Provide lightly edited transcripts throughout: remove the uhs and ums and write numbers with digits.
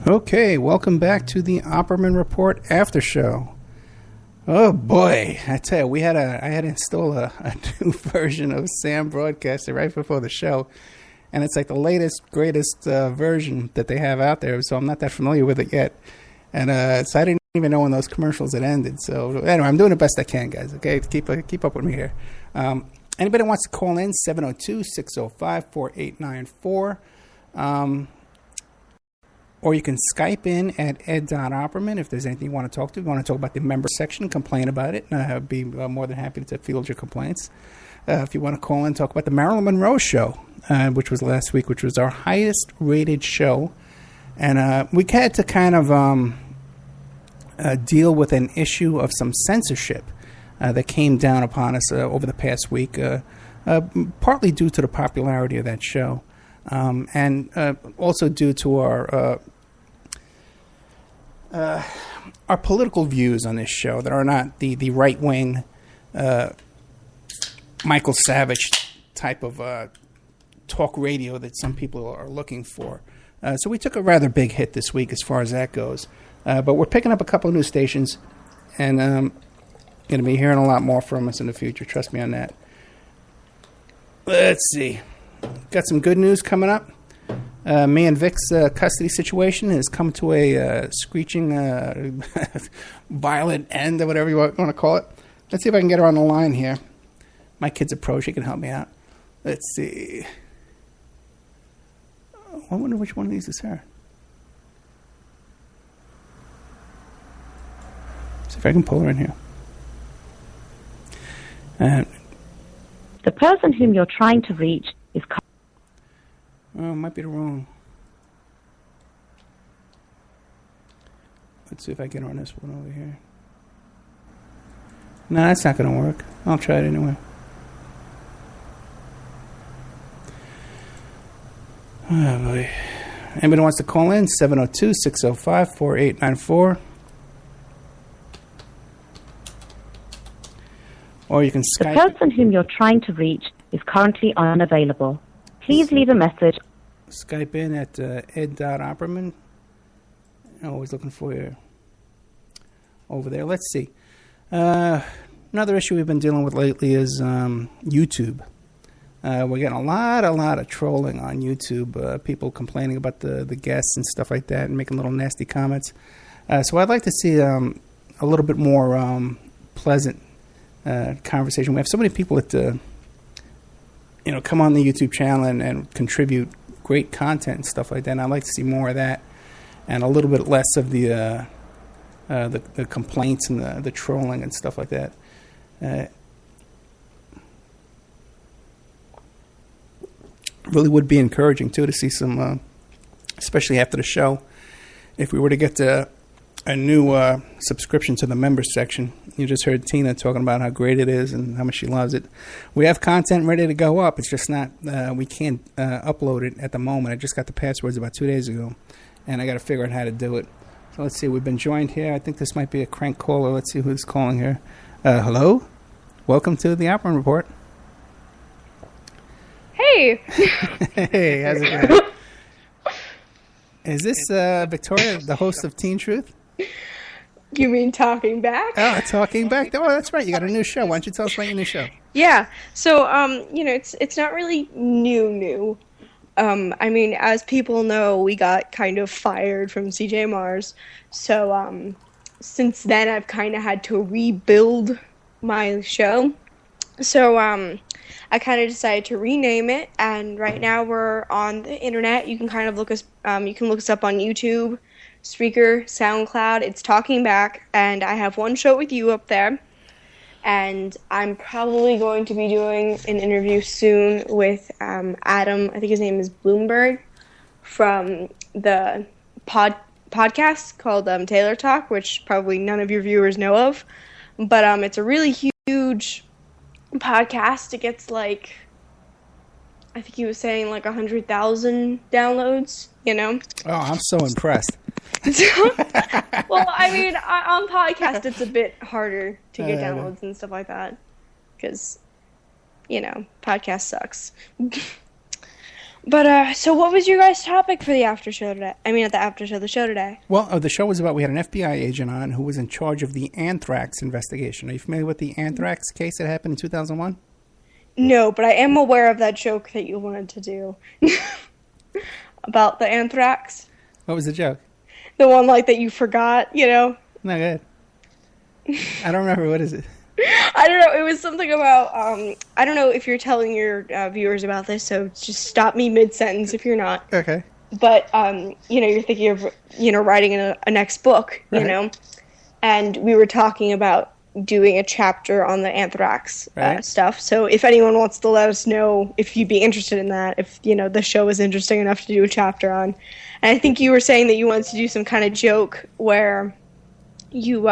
Okay, welcome back to the Opperman Report AfterShow. Oh boy, I tell you, I had to install a new version of Sam Broadcaster right before the show, and it's like the latest, greatest version that they have out there, so I'm not that familiar with it yet. And so I didn't even know when those commercials had ended. So anyway, I'm doing the best I can, guys, okay? Keep up with me here. Anybody wants to call in, 702-605-4894. Or you can Skype in at ed.opperman if there's anything you want to talk to. If you want to talk about the member section, complain about it, I'd be more than happy to field your complaints. If you want to call in and talk about the Marilyn Monroe show, which was last week, which was our highest rated show. And we had to kind of deal with an issue of some censorship that came down upon us over the past week, partly due to the popularity of that show. And also due to our political views on this show that are not the right-wing Michael Savage type of talk radio that some people are looking for. So we took a rather big hit this week as far as that goes. But we're picking up a couple of new stations, and going to be hearing a lot more from us in the future. Trust me on that. Let's see. Got some good news coming up. Me and Vic's custody situation has come to a screeching, violent end, or whatever you want to call it. Let's see if I can get her on the line here. My kid's a pro. She can help me out. Let's see. I wonder which one of these is her. See if I can pull her in here. The person whom you're trying to reach is... Oh, it might be the wrong. Let's see if I get her on this one over here. No, that's not going to work. I'll try it anyway. Oh, boy. Anybody wants to call in? 702-605-4894. Or you can Skype. The person whom you're trying to reach is currently unavailable. Please leave a message. Skype in at ed.opperman. Always looking for you over there. Let's see. Another issue we've been dealing with lately is YouTube. We're getting a lot of trolling on YouTube. People complaining about the guests and stuff like that and making little nasty comments. So I'd like to see a little bit more pleasant conversation. We have so many people that come on the YouTube channel and contribute great content and stuff like that. And I'd like to see more of that, and a little bit less of the complaints and the trolling and stuff like that. Really would be encouraging too to see some, especially after the show, if we were to get a new subscription to the members section. You just heard Tina talking about how great it is and how much she loves it. We have content ready to go up. It's just not, we can't upload it at the moment. I just got the passwords about 2 days ago, and I got to figure out how to do it. So let's see. We've been joined here. I think this might be a crank caller. Let's see who's calling here. Hello? Welcome to the Opperman Report. Hey. Hey, how's it going? Is this Victoria, the host of Teen Truth? You mean Talking Back? Oh, Talking Back. Oh, that's right. You got a new show. Why don't you tell us about your new show? Yeah. So, it's not really new. I mean, as people know, we got kind of fired from CJ Mars. So, since then, I've kind of had to rebuild my show. So, I kind of decided to rename it, and right now we're on the internet. You can kind of look us up on YouTube, Spreaker, SoundCloud. It's Talking Back, and I have one show with you up there. And I'm probably going to be doing an interview soon with Adam, I think his name is Bloomberg, from the podcast called Taylor Talk, which probably none of your viewers know of. But it's a really huge podcast. It gets I think he was saying 100,000 downloads, Oh, I'm so impressed. Well, I mean, on podcast, it's a bit harder to get downloads and stuff like that. Because, podcast sucks. But so what was your guys' topic for the after show today? I mean, at the after show, the show today. Well, the show was about, we had an FBI agent on who was in charge of the anthrax investigation. Are you familiar with the anthrax case that happened in 2001? No, but I am aware of that joke that you wanted to do about the anthrax. What was the joke? The one like that you forgot, you know? No, good. I don't remember. What is it? I don't know. It was something about, I don't know if you're telling your viewers about this, so just stop me mid-sentence if you're not. Okay. But, you know, you're thinking of, you know, writing a next book, you Right. know? And we were talking about doing a chapter on the anthrax Right. stuff. So if anyone wants to let us know if you'd be interested in that, if, you know, the show is interesting enough to do a chapter on. And I think you were saying that you wanted to do some kind of joke where you,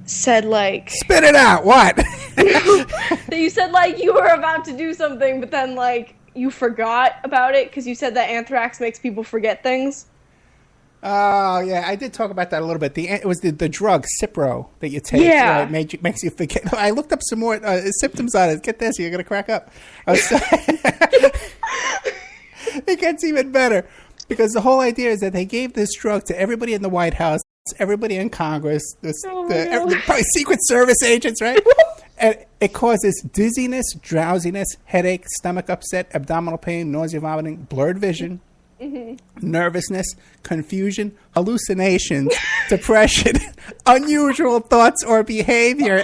said like Spit it out. What? that you said like you were about to do something, but then like you forgot about it because you said that anthrax makes people forget things. Oh, yeah. I did talk about that a little bit. It was the drug, Cipro, that you take. Yeah. Makes you forget. I looked up some more symptoms on it. Get this. You're going to crack up. It gets even better because the whole idea is that they gave this drug to everybody in the White House, everybody in Congress, probably Secret Service agents, right? And it causes dizziness, drowsiness, headache, stomach upset, abdominal pain, nausea, vomiting, blurred vision, nervousness, confusion, hallucinations, depression, unusual thoughts or behavior,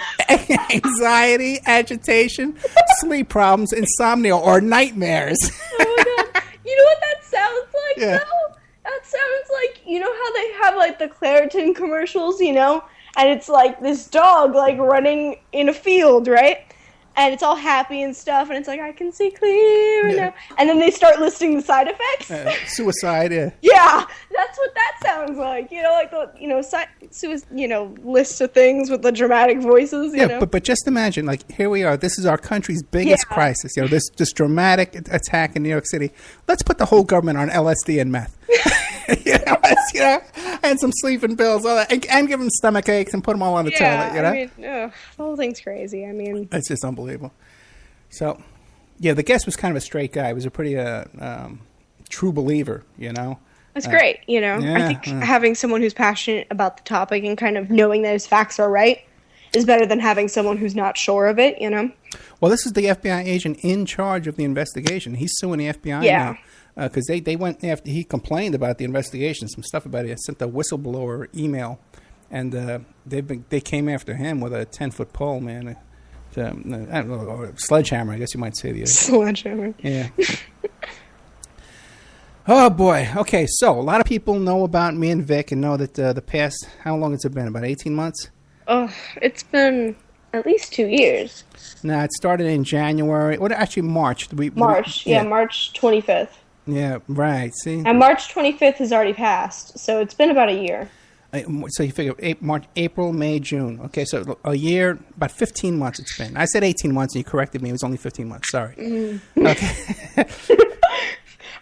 anxiety, agitation, sleep problems, insomnia, or nightmares. Oh my god. You know what that sounds like, Yeah. though? That sounds like, you know how they have, like, the Claritin commercials, you know? And it's, like, this dog, like, running in a field, right? And it's all happy and stuff, and it's like, I can see clear now. And then they start listing the side effects. Suicide, yeah. Yeah, that's what that sounds like. You know, like the, you know, list of things with the dramatic voices, you know? But just imagine, like, here we are. This is our country's biggest crisis. You know, this dramatic attack in New York City. Let's put the whole government on LSD and meth. you know, and some sleeping pills, all that, and give them stomach aches and put them all on the toilet. You know, I mean, the whole thing's crazy. I mean, it's just unbelievable. So, yeah, the guest was kind of a straight guy. He was a pretty true believer. You know, that's great. You know, I think having someone who's passionate about the topic and kind of knowing that his facts are right is better than having someone who's not sure of it. You know. Well, this is the FBI agent in charge of the investigation. He's suing the FBI now. Because they went after he complained about the investigation, some stuff about it. I sent a whistleblower email, and they came after him with a 10-foot pole, man. I don't know, or a sledgehammer, I guess you might say. Sledgehammer. Yeah. Oh boy. Okay, so a lot of people know about me and Vic and know that the past, how long has it been? About 18 months? Oh, it's been at least 2 years. No, it started in January. Well, actually, March. March 25th. Yeah, right. See, and March 25th has already passed, so it's been about a year. So you figure March, April, May, June. Okay, so a year, about 15 months it's been. I said 18 months, and you corrected me. It was only 15 months. Sorry. Okay.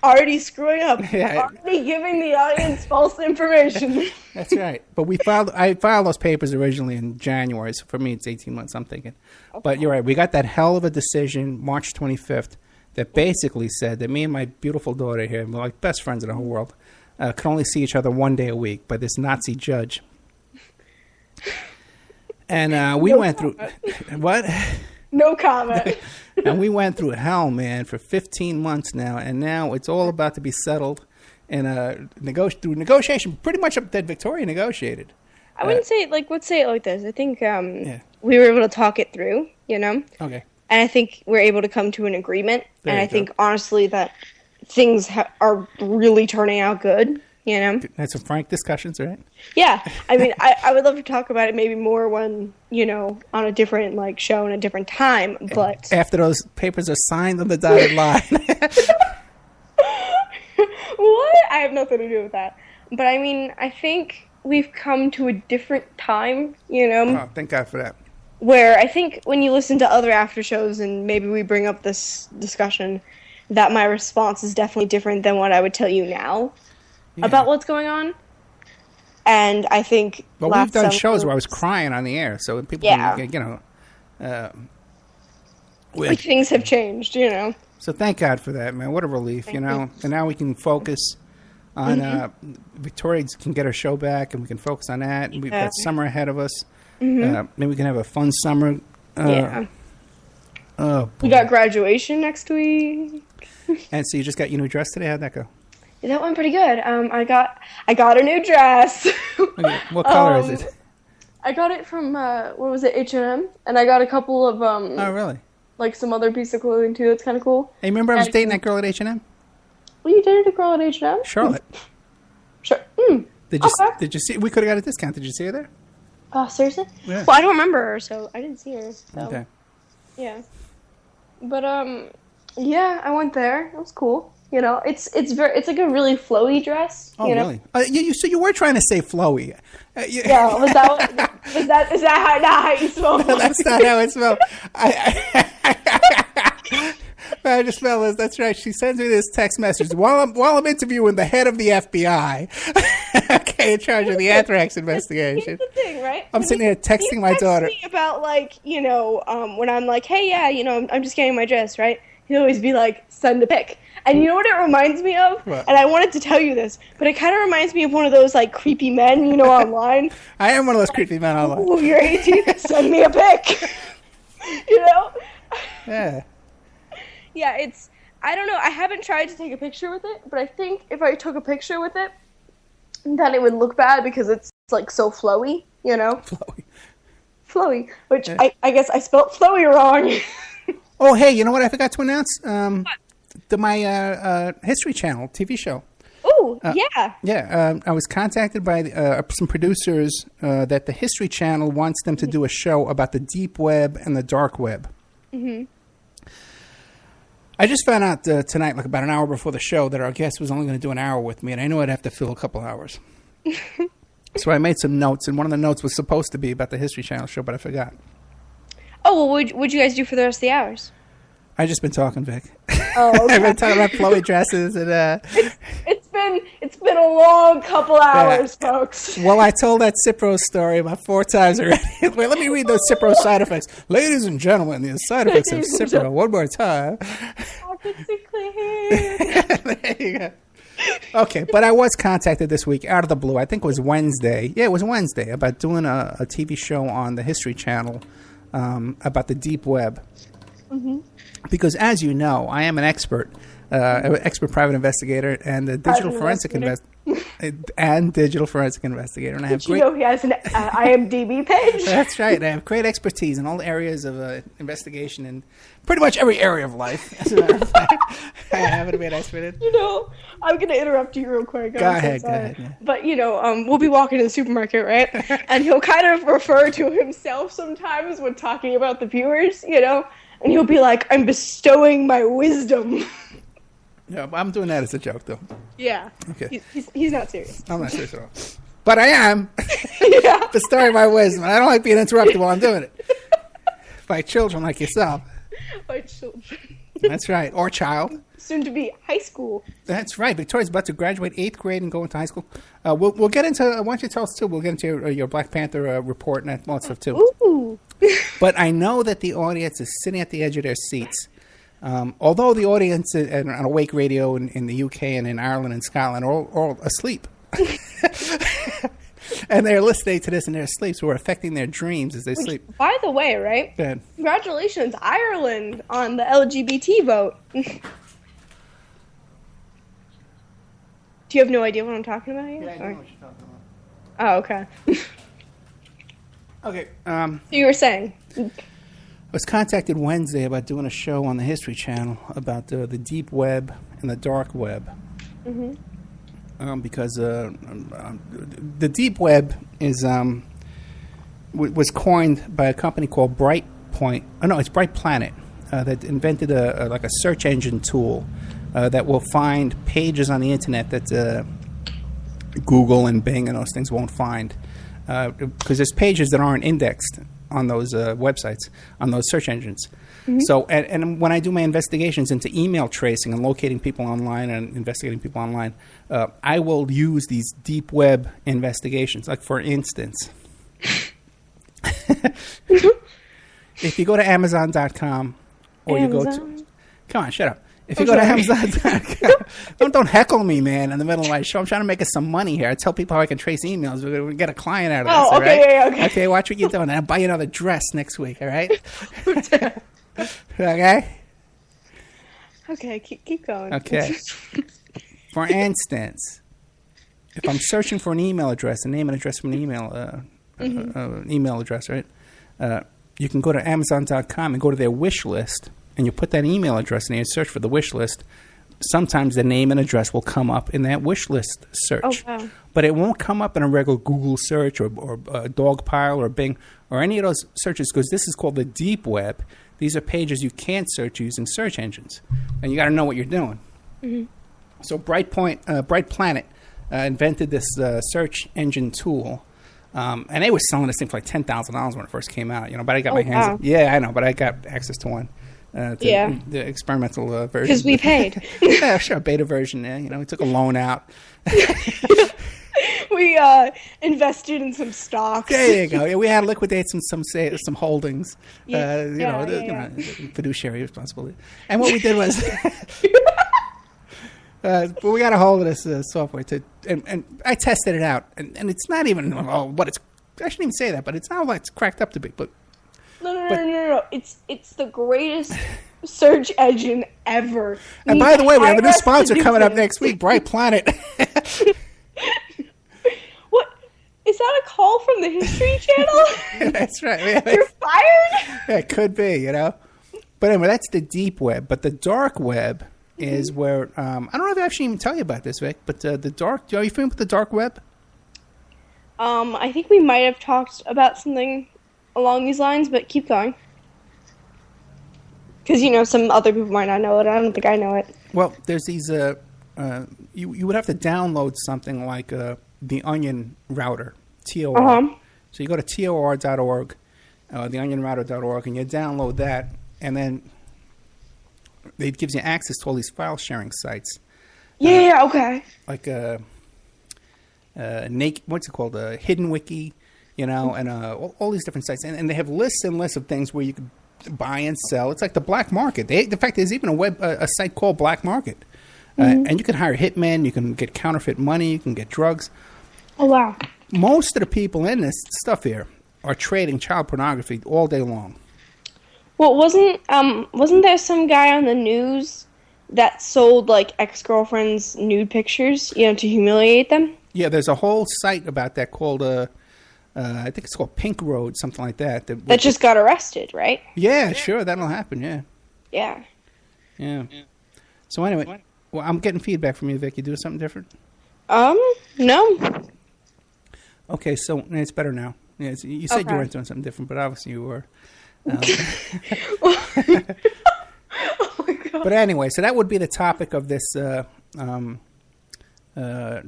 Already screwing up. Yeah. Already giving the audience false information. That's right. But I filed those papers originally in January, so for me it's 18 months, I'm thinking. Okay. But you're right. We got that hell of a decision, March 25th, that basically said that me and my beautiful daughter here, we're like best friends in the whole world, could only see each other one day a week by this Nazi judge. And we went through... What? No comment. And we went through hell, man, for 15 months now, and now it's all about to be settled and through negotiation, pretty much that Victoria negotiated. I wouldn't say it let's say it like this. I think we were able to talk it through, you know? Okay. And I think we're able to come to an agreement. And I think, honestly, that things are really turning out good, you know? Had some frank discussions, right? Yeah. I mean, I would love to talk about it maybe more when, you know, on a different, show in a different time, but... After those papers are signed on the dotted line. What? I have nothing to do with that. But, I mean, I think we've come to a different time, you know? Oh, thank God for that. Where I think when you listen to other after shows and maybe we bring up this discussion, that my response is definitely different than what I would tell you now about what's going on. And I think we've done shows where I was crying on the air, so people, like you know, things have changed, you know. So thank God for that, man. What a relief, you know. And now we can focus on Victoria can get her show back, and we can focus on that. And we've got summer ahead of us. Maybe we can have a fun summer. Yeah. Oh, We got graduation next week. and so you just got your new dress today. How'd that go? Yeah, that went pretty good. I got a new dress. Okay, what color is it? I got it from what was it, H&M, and I got a couple of Oh, really? like some other piece of clothing too. That's kind of cool. Hey, remember I was dating that girl at H&M? Well, you dated a girl at H&M? Charlotte. Sure. Did you see? We could have got a discount. Did you see her there? Oh, seriously? Yeah. Well, I don't remember her, so I didn't see her. So. Okay. Yeah. But yeah, I went there. It was cool. You know, it's like a really flowy dress. Oh, you know? really? So you were trying to say flowy. Yeah. Is that how you smell? That's not how it smelled. I just smell this. That's right. She sends me this text message while I'm interviewing the head of the FBI. Okay, in charge of the anthrax investigation. Here's the thing, right? I'm sitting there texting my daughter me about when I'm like, hey, yeah, I'm just getting my dress, right? He'll always be like, send a pic. And you know what it reminds me of? What? And I wanted to tell you this, but it kind of reminds me of one of those like creepy men, online. I am one of those creepy men online. Oh, you're 18. Send me a pic. You know? Yeah. Yeah, I don't know. I haven't tried to take a picture with it, but I think if I took a picture with it, then it would look bad because it's like so flowy, Flowy. Which Yeah. I guess I spelled flowy wrong. Oh, hey, you know what I forgot to announce? My History Channel TV show. Oh, yeah. Yeah, I was contacted by some producers that the History Channel wants them to do a show about the deep web and the dark web. Mm-hmm. I just found out tonight, like about an hour before the show, that our guest was only going to do an hour with me, and I knew I'd have to fill a couple hours. So I made some notes, and one of the notes was supposed to be about the History Channel show, but I forgot. Oh, well, what'd you guys do for the rest of the hours? I just been talking, Vic. Oh, okay. I've been talking about flowy dresses and. It's been a long couple hours, folks. Well, I told that Cipro story about 4 times already. Wait, let me read those Cipro side effects. Ladies and gentlemen, the side effects of Cipro. One more time. There you go. Okay, but I was contacted this week out of the blue. I think it was Wednesday. Yeah, it was Wednesday about doing a TV show on the History Channel about the deep web. Mm-hmm. Because, as you know, I am an expert private investigator and a digital forensic investigator, and I have great. He has an IMDb page. That's right. I have great expertise in all areas of investigation and pretty much every area of life. As a matter of fact, I happen to be an expert in. I'm going to interrupt you real quick. Go ahead. Yeah. But, we'll be walking to the supermarket, right? And he'll kind of refer to himself sometimes when talking about the viewers, and he'll be like, I'm bestowing my wisdom. Yeah, I'm doing that as a joke, though. Yeah. Okay. He's not serious. I'm not serious at all. But I am. Yeah. Bestowing my wisdom. I don't like being interrupted while I'm doing it. By children like yourself. By children. That's right. Or child. Soon to be high school. That's right. Victoria's about to graduate 8th grade and go into high school. We'll get into, why don't you tell us, too, we'll get into your Black Panther report and that stuff, too. Ooh. But I know that the audience is sitting at the edge of their seats. Although the audience on Awake Radio in the UK and in Ireland and Scotland are all asleep. And they're listening to this in their sleep, so we're affecting their dreams as they sleep. By the way, right? Good. Congratulations, Ireland, on the LGBT vote. Do you have no idea what I'm talking about here? Yeah, I know what you're talking about. Oh, okay. Okay. So you were saying? I was contacted Wednesday about doing a show on the History Channel about the deep web and the dark web. Mm-hmm. Because the deep web is was coined by a company called Bright Planet that invented a search engine tool that will find pages on the internet that Google and Bing and those things won't find, because there's pages that aren't indexed on those websites, on those search engines. Mm-hmm. So, and when I do my investigations into email tracing and locating people online and investigating people online, I will use these deep web investigations. Like, for instance, if you go to Amazon.com or you go to... Come on, shut up. If you go to Amazon.com, don't heckle me, man, in the middle of my show. I'm trying to make us some money here. I tell people how I can trace emails. We're going to get a client out of this, all right? Okay. Okay, watch what you're doing. I'll buy you another dress next week, all right? Okay? Okay, keep going. Okay. For instance, if I'm searching for an email address, a name and address from an email, email address, right? You can go to Amazon.com and go to their wish list, and you put that email address in there and search for the wish list. Sometimes the name and address will come up in that wish list search. Oh, wow. But it won't come up in a regular Google search or Dogpile or Bing or any of those searches, because this is called the deep web. These are pages you can't search using search engines, and you got to know what you're doing. Mm-hmm. So Bright Planet invented this search engine tool, and they were selling this thing for like $10,000 when it first came out. But I got my hands. Wow. Yeah, I know, but I got access to one. The experimental version. Because we paid. Yeah, sure, beta version. Yeah, we took a loan out. We invested in some stocks. There you go. Yeah, we had to liquidate some holdings. Yeah. Fiduciary responsibility. And what we did was, but we got a hold of this software and I tested it out, and it's not even what it's. I shouldn't even say that, but it's not what it's cracked up to be. But No. It's the greatest search engine ever. And by the way, we have a new sponsor coming up next week, Bright Planet. What? Is that a call from the History Channel? That's right. Yeah, You're fired? Yeah, it could be, But anyway, that's the deep web. But the dark web is where, I don't know if I actually even tell you about this, Vic, but the dark, are you familiar with the dark web? I think we might have talked about something along these lines, but keep going. Because, some other people might not know it. I don't think I know it. Well, there's these, you would have to download something like the Onion Router, TOR. Uh-huh. So you go to tor.org, theonionrouter.org, and you download that, and then it gives you access to all these file sharing sites. Yeah, okay. Like what's it called? Hidden Wiki, and all these different sites, and they have lists and lists of things where you can buy and sell. It's like the black market. In fact, there's even a site called Black Market, and you can hire hitmen, you can get counterfeit money, you can get drugs. Oh wow! Most of the people in this stuff here are trading child pornography all day long. Well, wasn't there some guy on the news that sold like ex-girlfriends' nude pictures, to humiliate them? Yeah, there's a whole site about that called I think it's called Pink Road, something like that. That just got arrested, right? Yeah, sure, that'll happen. Yeah. Yeah. So anyway, well, I'm getting feedback from you, Vic. You doing something different? No. Okay, so it's better now. Yeah, you said you weren't doing something different, but obviously you were. Oh my God. But anyway, so that would be the topic of this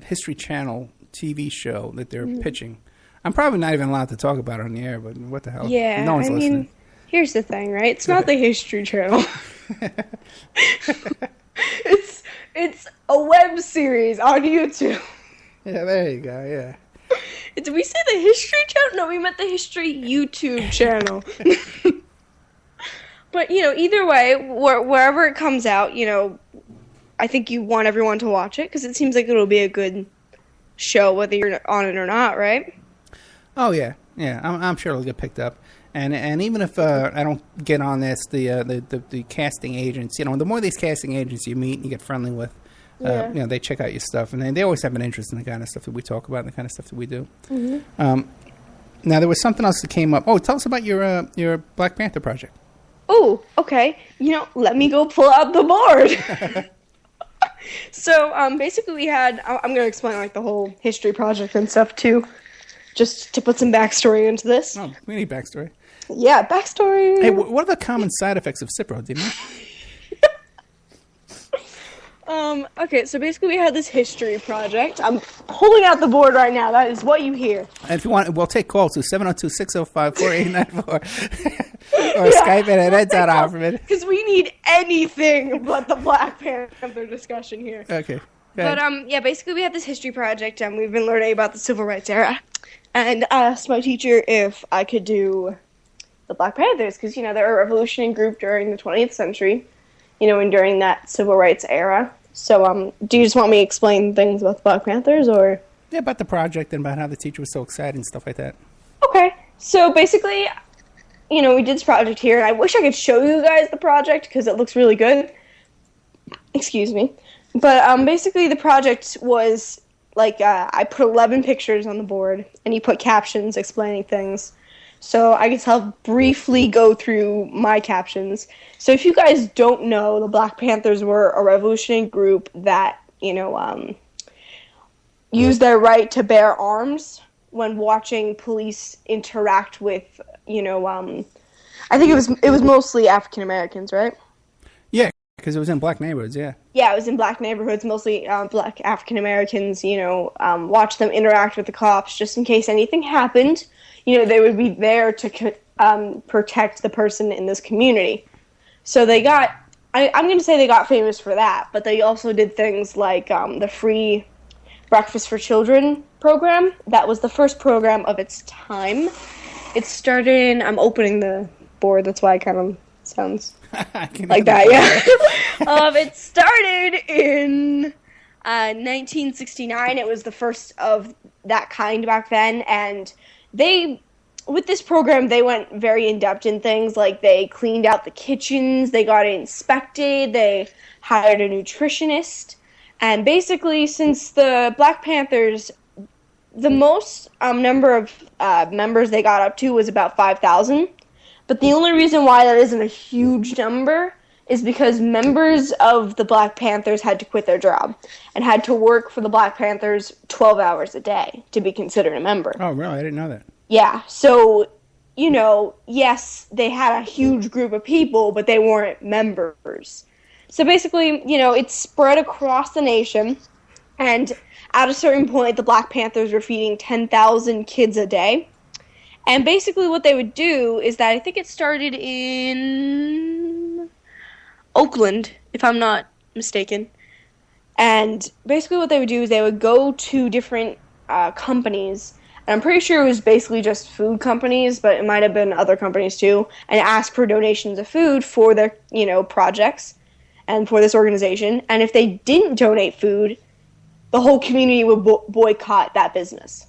History Channel TV show that they're pitching. I'm probably not even allowed to talk about it on the air, but what the hell? Yeah, no one's listening. Here's the thing, right? It's not the History Channel. It's a web series on YouTube. Yeah, there you go, yeah. Did we say the History Channel? No, we meant the History YouTube channel. But, either way, wherever it comes out, I think you want everyone to watch it, because it seems like it'll be a good show, whether you're on it or not, right? Oh, yeah. Yeah, I'm sure it'll get picked up. And even if I don't get on this, the casting agents, the more of these casting agents you meet and you get friendly with, they check out your stuff. And they always have an interest in the kind of stuff that we talk about and the kind of stuff that we do. Mm-hmm. Now, there was something else that came up. Oh, tell us about your Black Panther project. Oh, okay. Let me go pull out the board. So, basically we had, I'm going to explain, the whole history project and stuff, too, just to put some backstory into this. Oh, we need backstory. Yeah, backstory. Hey, what are the common side effects of Cipro, do you know? Okay, so basically we had this history project. I'm pulling out the board right now. That is what you hear. And if you want, we'll take calls to 702-605-4894 or Skype at ed.opperman. Because we need anything but the Black Panther discussion here. Okay. But, basically we had this history project, and we've been learning about the Civil Rights era. And I asked my teacher if I could do the Black Panthers, because, they're a revolutionary group during the 20th century. and during that civil rights era. So, do you just want me to explain things about the Black Panthers, or? Yeah, about the project and about how the teacher was so excited and stuff like that. Okay. So, basically, we did this project here, and I wish I could show you guys the project, because it looks really good. Excuse me. But, basically, the project was, I put 11 pictures on the board, and you put captions explaining things. So I guess I'll briefly go through my captions. So if you guys don't know, the Black Panthers were a revolutionary group that, used their right to bear arms when watching police interact with, I think it was mostly African Americans, right? Yeah, because it was in black neighborhoods, yeah. Yeah, it was in black neighborhoods, mostly black African Americans, watch them interact with the cops just in case anything happened. They would be there to protect the person in this community. So they got, I'm going to say they got famous for that, but they also did things like the free Breakfast for Children program. That was the first program of its time. It started in, I'm opening the board, that's why it kind of sounds like that, yeah. It started in 1969. It was the first of that kind back then, and with this program, they went very in-depth in things, like they cleaned out the kitchens, they got it inspected, they hired a nutritionist, and basically, since the Black Panthers, the most number of members they got up to was about 5,000, but the only reason why that isn't a huge number is because members of the Black Panthers had to quit their job and had to work for the Black Panthers 12 hours a day to be considered a member. Oh, really? I didn't know that. Yeah, so, yes, they had a huge group of people, but they weren't members. So basically, it spread across the nation, and at a certain point, the Black Panthers were feeding 10,000 kids a day. And basically what they would do is that I think it started in Oakland, if I'm not mistaken. And basically what they would do is they would go to different companies, and I'm pretty sure it was basically just food companies, but it might have been other companies too, and ask for donations of food for their, projects and for this organization. And if they didn't donate food, the whole community would boycott that business,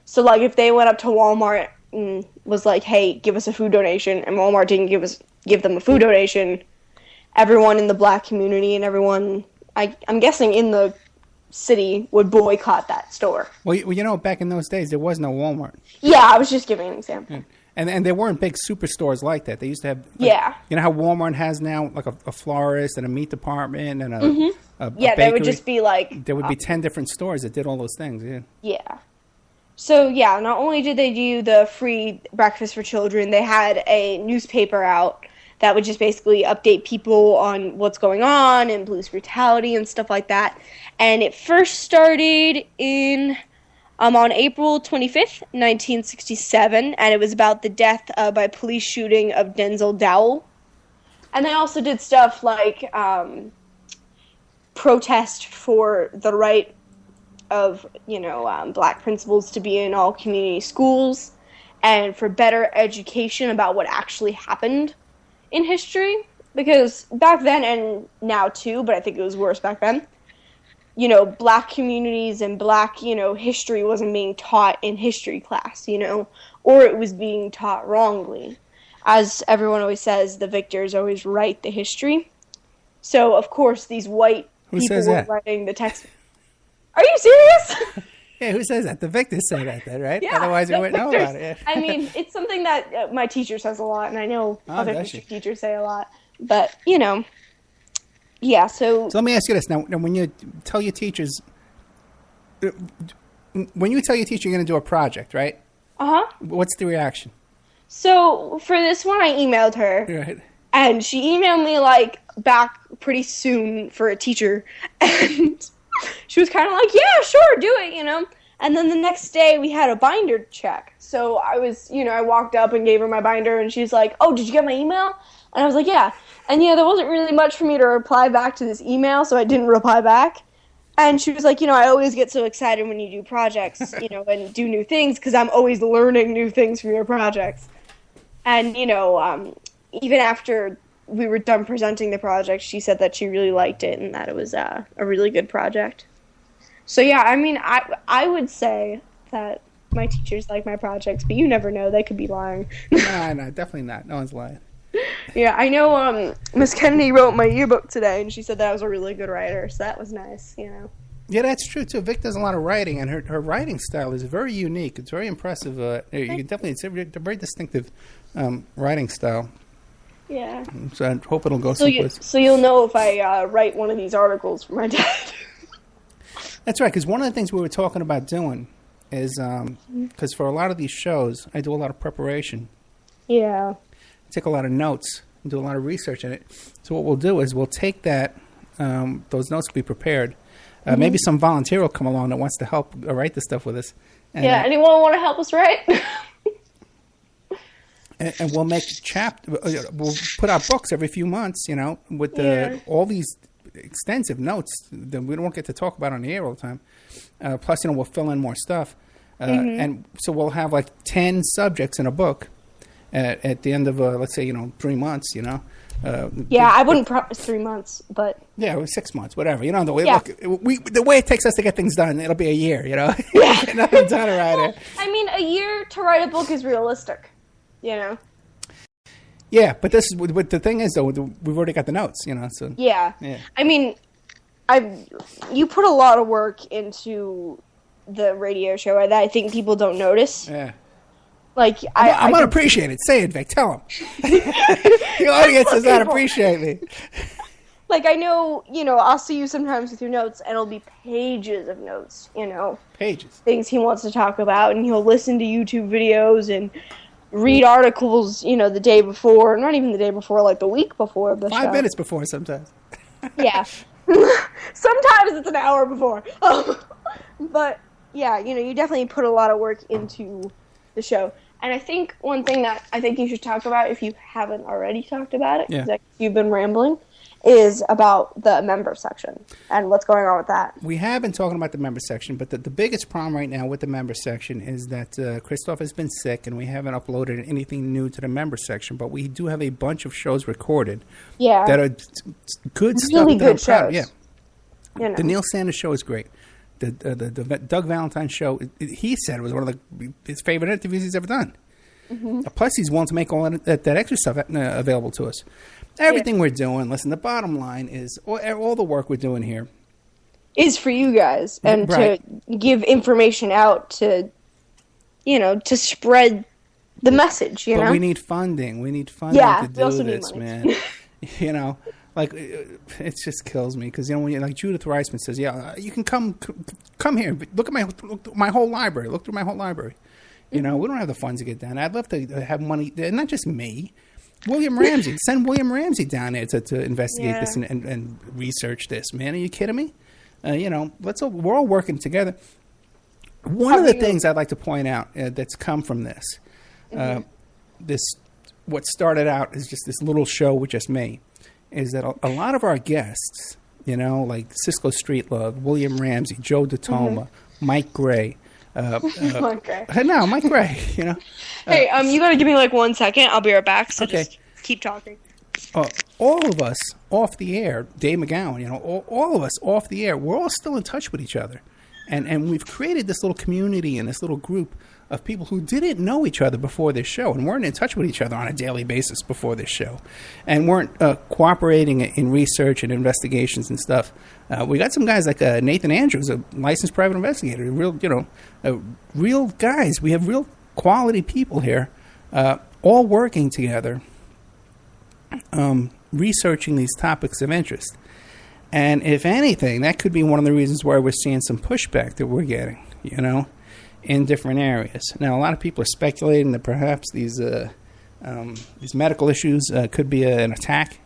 So, if they went up to Walmart and was like, hey, give us a food donation, and Walmart didn't give them a food donation, everyone in the black community and everyone, I'm guessing in the city, would boycott that store. Well, back in those days, there was no Walmart. Yeah, I was just giving an example. Yeah. And there weren't big superstores like that. They used to have, how Walmart has now, like a florist and a meat department and a bakery. They would just be like... There would be 10 different stores that did all those things, yeah. Yeah. So, not only did they do the free Breakfast for Children, they had a newspaper out that would just basically update people on what's going on and police brutality and stuff like that. And it first started on April 25th, 1967, and it was about the death by police shooting of Denzel Dowell. And they also did stuff like protest for the right of, black principals to be in all community schools, and for better education about what actually happened in history. Because back then, and now too, but I think it was worse back then, black communities and black, history wasn't being taught in history class, or it was being taught wrongly. As everyone always says, the victors always write the history. So, of course, these white people were writing the text. Are you serious? Yeah, who says that? The victors say that, right? Yeah, otherwise, we wouldn't know about it. I mean, it's something that my teacher says a lot, and I know other teachers say a lot. But, yeah, so let me ask you this. Now, when you tell your teachers, you're going to do a project, right? Uh-huh. What's the reaction? So, for this one, I emailed her. Right. And she emailed me, back pretty soon for a teacher. And she was kind of like, yeah, sure, do it, And then the next day, we had a binder check. So I was, I walked up and gave her my binder, and she's like, oh, did you get my email? And I was like, yeah. And, there wasn't really much for me to reply back to this email, so I didn't reply back. And she was like, I always get so excited when you do projects, and do new things, because I'm always learning new things from your projects. And, even after we were done presenting the project, she said that she really liked it and that it was a really good project. So yeah, I mean, I would say that my teachers like my projects, but you never know. They could be lying. No, definitely not. No one's lying. Yeah, I know Miss Kennedy wrote my yearbook today, and she said that I was a really good writer, so that was nice, you know. Yeah, that's true, too. Vic does a lot of writing, and her writing style is very unique. It's very impressive. You can definitely, it's a very distinctive writing style. Yeah. So I hope it'll go someplace. So you'll know if I write one of these articles for my dad. That's right, because one of the things we were talking about doing is, because for a lot of these shows, I do a lot of preparation. Yeah. I take a lot of notes and do a lot of research in it. So what we'll do is we'll take that, those notes will be prepared. Maybe some volunteer will come along that wants to help write this stuff with us. And, yeah, anyone want to help us write? and we'll make we'll put out books every few months, you know, with all these extensive notes that we don't get to talk about on the air all the time. Plus, you know, we'll fill in more stuff. And so we'll have like 10 subjects in a book at the end of, let's say, 3 months, you know. I wouldn't promise 3 months, but... Yeah, 6 months, whatever. You know, the way it takes us to get things done, it'll be a year, you know. Yeah. Nothing done around it. I mean, a year to write a book is realistic, you know. Yeah, but the thing is, though, we've already got the notes, you know. So yeah. I mean, you put a lot of work into the radio show that I think people don't notice. Yeah. Like I'm unappreciated. Say it, Vic. Tell them. The audience does not appreciate me. Like, I know, I'll see you sometimes with your notes, and it'll be pages of notes, Pages. Things he wants to talk about, and he'll listen to YouTube videos and read articles, the day before, not even the day before, like the week before the 5 minutes before sometimes. Yeah. Sometimes it's an hour before. But, yeah, you definitely put a lot of work into the show. And I think one thing that I think you should talk about, if you haven't already talked about it, because you've been rambling, is about the member section and what's going on with that. We have been talking about the member section, but the biggest problem right now with the member section is that Christoph has been sick and we haven't uploaded anything new to the member section, but we do have a bunch of shows recorded that are good stuff. Really good shows. Yeah. The Neil Sanders show is great. The Doug Valentine show, he said it was one of his favorite interviews he's ever done. Mm-hmm. Plus, he's willing to make all that extra stuff available to us. Everything we're doing, listen, the bottom line is all the work we're doing here is for you guys and to give information out to, to spread the message, But we need funding. We need funding to do this, man. Like, it just kills me because, when like Judith Reisman says, you can come here. Look at my whole library. Look through my whole library. We don't have the funds to get down. I'd love to have money, not just me. William Ramsey. Send William Ramsey down there to investigate this and research this, man. Are you kidding me? We're all working together. One of the things I'd like to point out that's come from this, what started out as just this little show with just me, is that a lot of our guests, like Cisco Streetlove, William Ramsey, Joe DeToma, Mike Gray. Mike Gray. No, Mike Gray, Hey, you gotta give me like 1 second. I'll be right back, so just keep talking. All of us off the air, Dave McGowan, all of us off the air, we're all still in touch with each other. And we've created this little community and this little group of people who didn't know each other before this show and weren't in touch with each other on a daily basis before this show and weren't cooperating in research and investigations and stuff. We got some guys like Nathan Andrews, a licensed private investigator, real guys. We have real quality people here, all working together, researching these topics of interest. And if anything, that could be one of the reasons why we're seeing some pushback that we're getting, in different areas. Now, a lot of people are speculating that perhaps these medical issues could be an attack,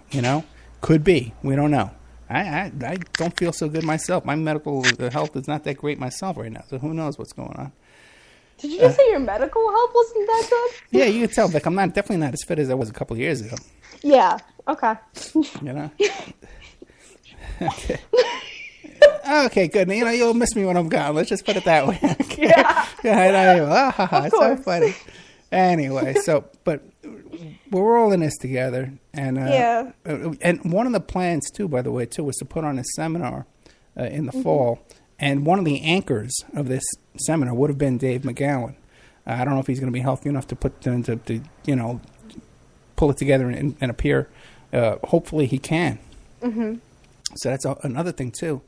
Could be. We don't know. I don't feel so good myself. My medical health is not that great myself right now, so who knows what's going on. Did you just say your medical health wasn't that good? Yeah, you can tell, Vic. I'm definitely not as fit as I was a couple of years ago. Yeah, okay. Okay. Okay, good. You'll miss me when I'm gone. Let's just put it that way. Okay? Yeah. I know. It's so funny. Anyway, but we're all in this together, and Yeah. and one of the plans too, by the way, too, was to put on a seminar in the fall, and one of the anchors of this seminar would have been Dave McGowan. I don't know if he's going to be healthy enough to pull it together and appear. Hopefully, he can. Mm-hmm. So that's another thing too.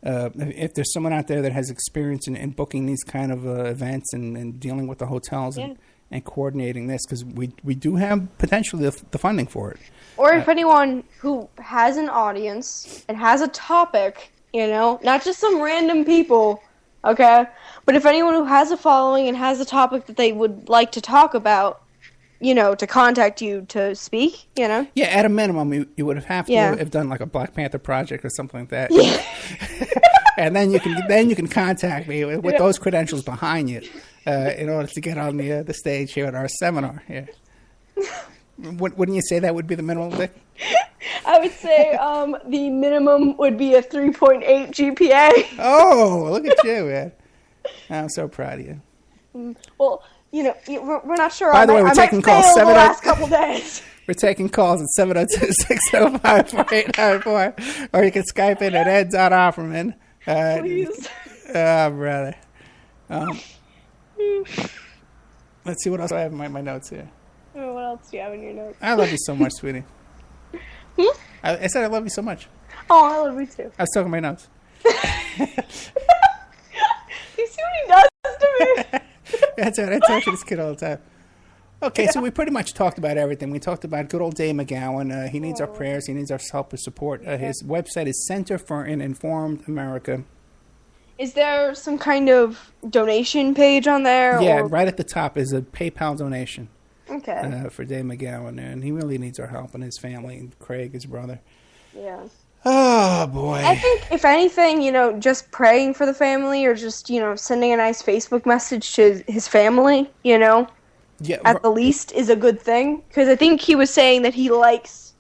If there's someone out there that has experience in booking these kind of events and dealing with the hotels and coordinating this, because we do have potentially the funding for it. Or if anyone who has an audience and has a topic, not just some random people, okay? But if anyone who has a following and has a topic that they would like to talk about, to contact you to speak, Yeah, at a minimum, you would have to have done like a Black Panther project or something like that. Yeah. And then you can contact me with those credentials behind you in order to get on the stage here at our seminar. Yeah. Wouldn't you say that would be the minimum, Dick? I would say the minimum would be a 3.8 GPA. Oh, look at you, man. I'm so proud of you. Well, we're not sure. By the way, we're taking calls the last couple days. We're taking calls at 702-605-4894, or you can Skype in at ed.opperman. Please. Oh, brother. Let's see what else I have in my notes here. Oh, what else do you have in your notes? I love you so much, sweetie. I said I love you so much. Oh, I love you too. I was talking my notes. You see what he does to me? That's right. I talk to this kid all the time. Okay, so we pretty much talked about everything. We talked about good old Dave McGowan. He needs our prayers. He needs our help and support. His website is Center for an Informed America. Is there some kind of donation page on there? Yeah, right at the top is a PayPal donation. Okay. For Dave McGowan, and he really needs our help, and his family, and Craig, his brother. Yeah. Oh, boy. I think, if anything, just praying for the family or just, sending a nice Facebook message to his family, at the least is a good thing. Because I think he was saying that he likes,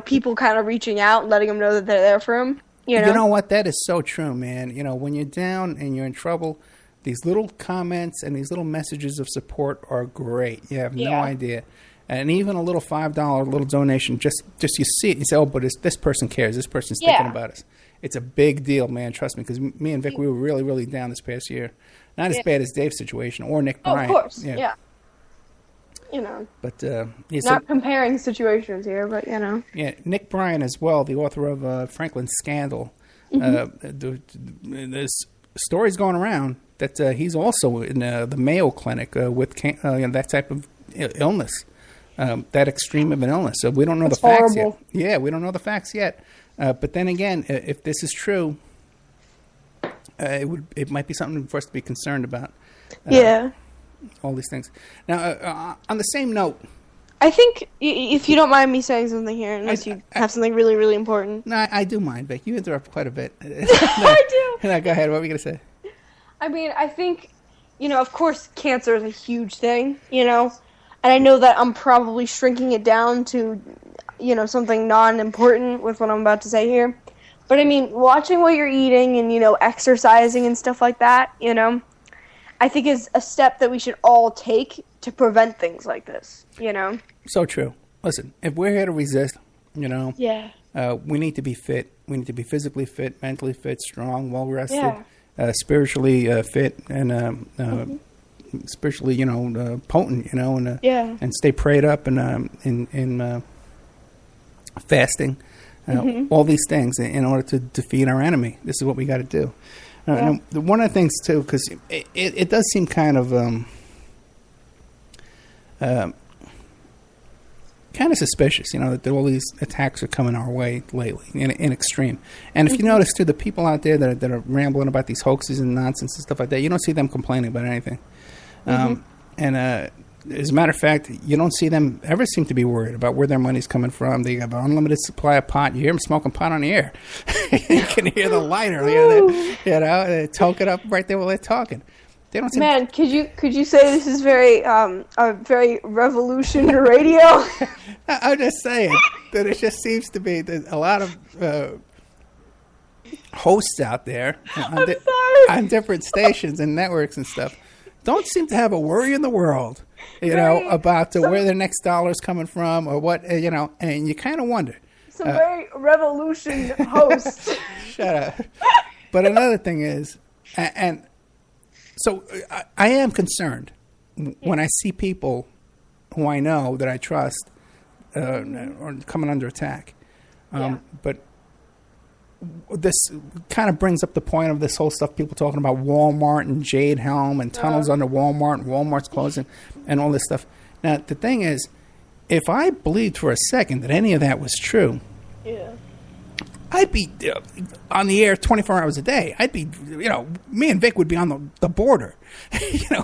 people kind of reaching out and letting him know that they're there for him, You know what? That is so true, man. When you're down and you're in trouble, these little comments and these little messages of support are great. You have no idea. And even a little $5 little donation, just you see it, you say, oh, but this person cares. This person's thinking about us. It's a big deal, man. Trust me, because me and Vic, we were really, really down this past year. Not as bad as Dave's situation or Nick Bryant. Of course, yeah. But not comparing situations here, but Yeah, Nick Bryant as well, the author of Franklin's Scandal. There's stories going around that he's also in the Mayo Clinic with that type of illness. That extreme of an illness. So we don't know the facts yet. Yeah, we don't know the facts yet. But then again, if this is true, it might be something for us to be concerned about. All these things. Now, on the same note, I think if you don't mind me saying something here, unless you have something really, really important. No, I do mind, Vic. You interrupt quite a bit. I do. No, go ahead. What were you going to say? I mean, I think, of course, cancer is a huge thing, And I know that I'm probably shrinking it down to, something non-important with what I'm about to say here. But I mean, watching what you're eating and, exercising and stuff like that, I think is a step that we should all take to prevent things like this, So true. Listen, if we're here to resist, we need to be fit. We need to be physically fit, mentally fit, strong, well-rested, spiritually fit, and spiritually, potent, and stay prayed up and in fasting, all these things in order to defeat our enemy. This is what we got to do. Now, one of the things too, because it does seem kind of suspicious, that all these attacks are coming our way lately in extreme. And if you notice too, the people out there that are rambling about these hoaxes and nonsense and stuff like that, you don't see them complaining about anything. And as a matter of fact, you don't see them ever seem to be worried about where their money's coming from. They have an unlimited supply of pot. You hear them smoking pot on the air. You can hear the lighter. They toke it up right there while they're talking. They don't. Man, could you say this is very a very revolutionary radio? I'm just saying that it just seems to be a lot of hosts out there on different stations and networks and stuff don't seem to have a worry in the world, about where their next dollar is coming from or what, and you kind of wonder. Some very revolution host. Shut up. But another thing is, and so I am concerned when I see people who I know that I trust or coming under attack. But this kind of brings up the point of this whole stuff, people talking about Walmart and Jade Helm and tunnels under Walmart and Walmart's closing and all this stuff. Now, the thing is, if I believed for a second that any of that was true, I'd be on the air 24 hours a day. I'd be, me and Vic would be on the border.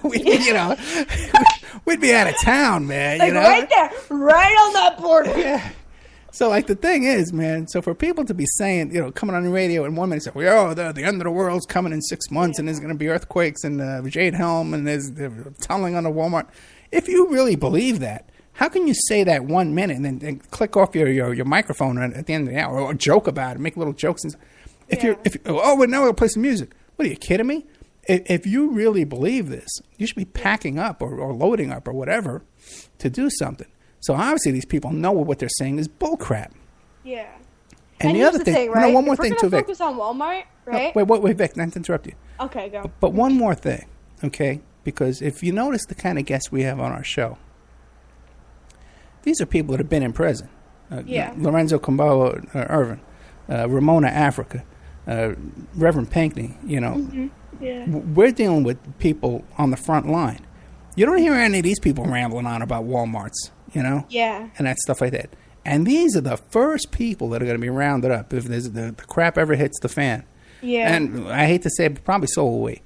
We'd be out of town, man. Right there, right on that border. Yeah. So, the thing is, man, so for people to be saying, coming on the radio in 1 minute, say, the end of the world's coming in 6 months and there's going to be earthquakes and Jade Helm and there's tunneling under Walmart. If you really believe that, how can you say that 1 minute and then click off your microphone at the end of the hour or joke about it, make little jokes? And now we're going to play some music. What, are you kidding me? If you really believe this, you should be packing up or loading up or whatever to do something. So obviously these people know what they're saying is bullcrap. Yeah. And the other thing, right? One more thing too, Vic. Focus on Walmart, right? No, wait, Vic, not to interrupt you. Okay, go. But one more thing, okay? Because if you notice the kind of guests we have on our show, these are people that have been in prison. Lorenzo Camboa Irvin, Ramona Africa, Reverend Pinckney, We're dealing with people on the front line. You don't hear any of these people rambling on about Walmarts, Yeah. and that stuff like that. And these are the first people that are going to be rounded up if the crap ever hits the fan. Yeah. And I hate to say it, but probably so will we.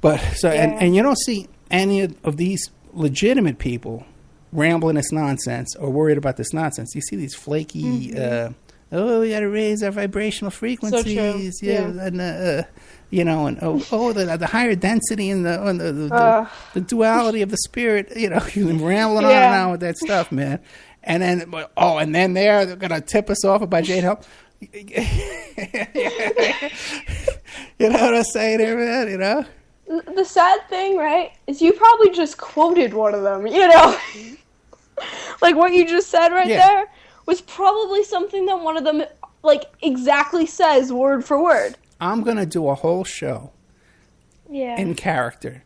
But and you don't see any of these legitimate people rambling this nonsense or worried about this nonsense. You see these flaky, we got to raise our vibrational frequencies. So true. And the higher density and the duality of the spirit. You're rambling on and on with that stuff, man. And then they're gonna tip us off about Jade Helm. You know what I'm saying there, man? The sad thing, right, is you probably just quoted one of them, Like what you just said there was probably something that one of them, exactly says word for word. I'm going to do a whole show in character.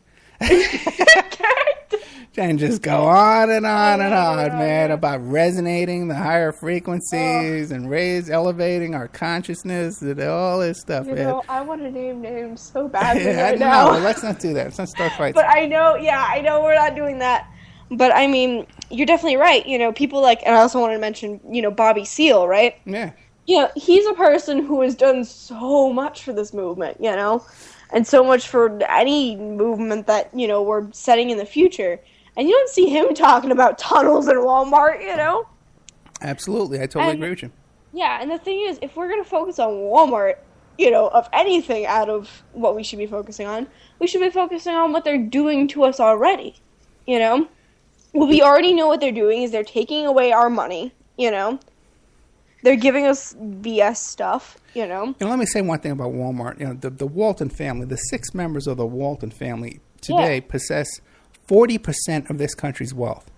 And just go on and on and on, man, about resonating the higher frequencies and elevating our consciousness and all this stuff, man. I want to name names so badly now. No, let's not do that. Let's not start fights. But I know we're not doing that. But, I mean, you're definitely right. People and I also want to mention, Bobby Seale, right? Yeah. He's a person who has done so much for this movement, and so much for any movement that, we're setting in the future. And you don't see him talking about tunnels and Walmart, Absolutely. I totally agree with you. Yeah, and the thing is, if we're going to focus on Walmart, of anything out of what we should be focusing on, we should be focusing on what they're doing to us already, What we already know what they're doing is they're taking away our money, They're giving us BS stuff, let me say one thing about Walmart. The Walton family, the 6 members of the Walton family today possess 40% of this country's wealth.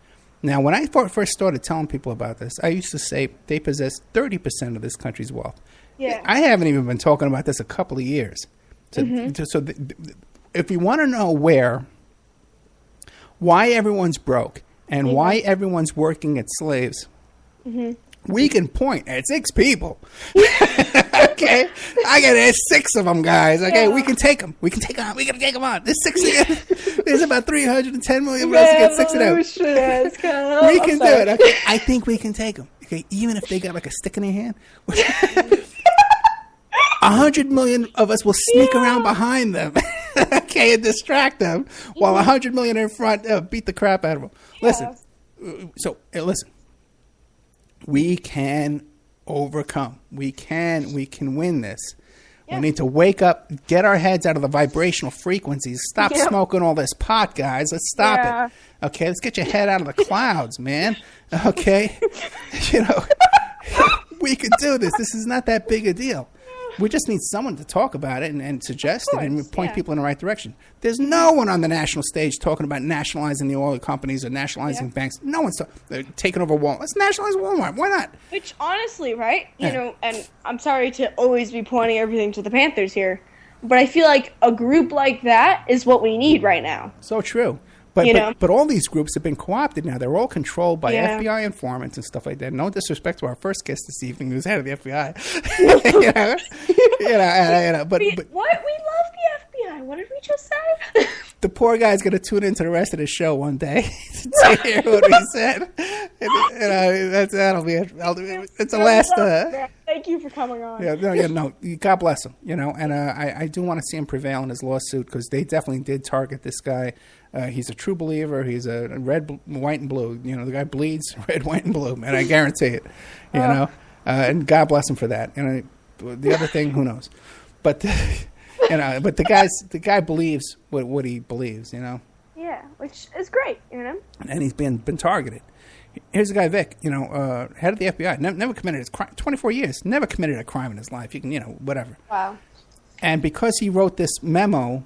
Now, when I first started telling people about this, I used to say they possess 30% of this country's wealth. Yeah. I haven't even been talking about this a couple of years. So if you want to know why everyone's broke and why everyone's working as slaves, we can point at 6 people. Okay? I got 6 of them, guys. Okay? We can take them. We can take them on. We can take them on. There's 6 of them. There's about 310 million of us to get 6 of them. We can do it. Okay? I think we can take them. Okay? Even if they got a stick in their hand. 100 million of us will sneak around behind them. Okay? And distract them while 100 million in front beat the crap out of them. Listen. Listen. We can overcome. We can win this. Yeah. We need to wake up, get our heads out of the vibrational frequencies. Stop smoking all this pot, guys. Let's stop it. Okay, let's get your head out of the clouds, man. Okay? We can do this. This is not that big a deal. We just need someone to talk about it and suggest it and point people in the right direction. There's no one on the national stage talking about nationalizing the oil companies or nationalizing banks. No one's taking over Walmart. Let's nationalize Walmart. Why not? Which, honestly, right? You know, and I'm sorry to always be pointing everything to the Panthers here, but I feel like a group like that is what we need right now. So true. But all these groups have been co-opted now. They're all controlled by FBI informants and stuff like that. No disrespect to our first guest this evening, who's head of the FBI. But what? We love the FBI. What did we just say? The poor guy's going to tune into the rest of the show one day to hear what we said. That'll be it. It's the last. Thank you for coming on. No. God bless him. And I do want to see him prevail in his lawsuit because they definitely did target this guy. He's a true believer. He's a red, white, and blue. The guy bleeds red, white, and blue, man. I guarantee it. And God bless him for that. The other thing, who knows? But but the guy believes what he believes. Yeah, which is great. And he's been targeted. Here's the guy, Vic. Head of the FBI. Never committed a crime. 24 years. Never committed a crime in his life. You can, whatever. Wow. And because he wrote this memo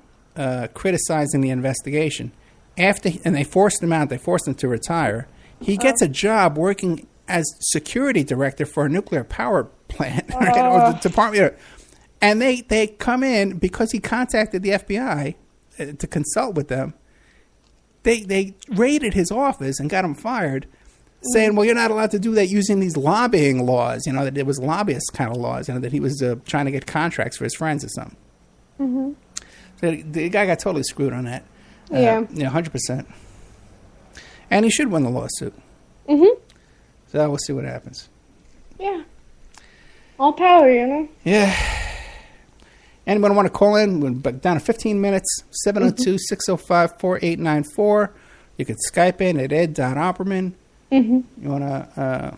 criticizing the investigation, and they forced him out. They forced him to retire. He gets a job working as security director for a nuclear power plant or the department. And they come in because he contacted the FBI to consult with them. They raided his office and got him fired, saying, "Well, you're not allowed to do that using these lobbying laws. That it was lobbyist kind of laws. That he was trying to get contracts for his friends or something." Mm-hmm. So the guy got totally screwed on that. 100%. And he should win the lawsuit. Mm-hmm. So we'll see what happens. Yeah. All power, Yeah. Anyone want to call in? We're down to 15 minutes. 702-605-4894. You can Skype in at ed.opperman. Mm-hmm. You want to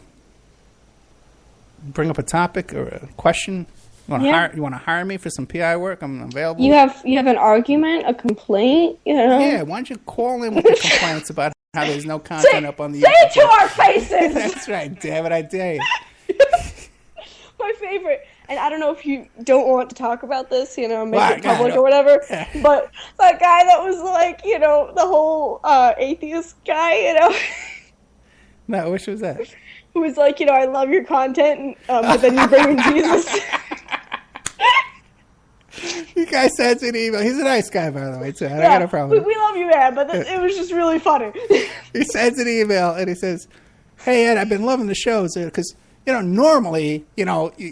bring up a topic or a question? You want to hire me for some PI work? I'm available. You have an argument, a complaint, Yeah, why don't you call in with your complaints about how there's no content up on the YouTube? Say it to our faces! That's right, damn it, I dare you. My favorite, and I don't know if you don't want to talk about this, make it public or whatever, but that guy that was like, the whole atheist guy, No, which was that? Who was like, I love your content, but then you bring in Jesus. You guys sent an email. He's a nice guy, by the way, too. I got a problem. We love you, man, but it was just really funny. He sends an email, and he says, "Hey, Ed, I've been loving the shows because, normally, you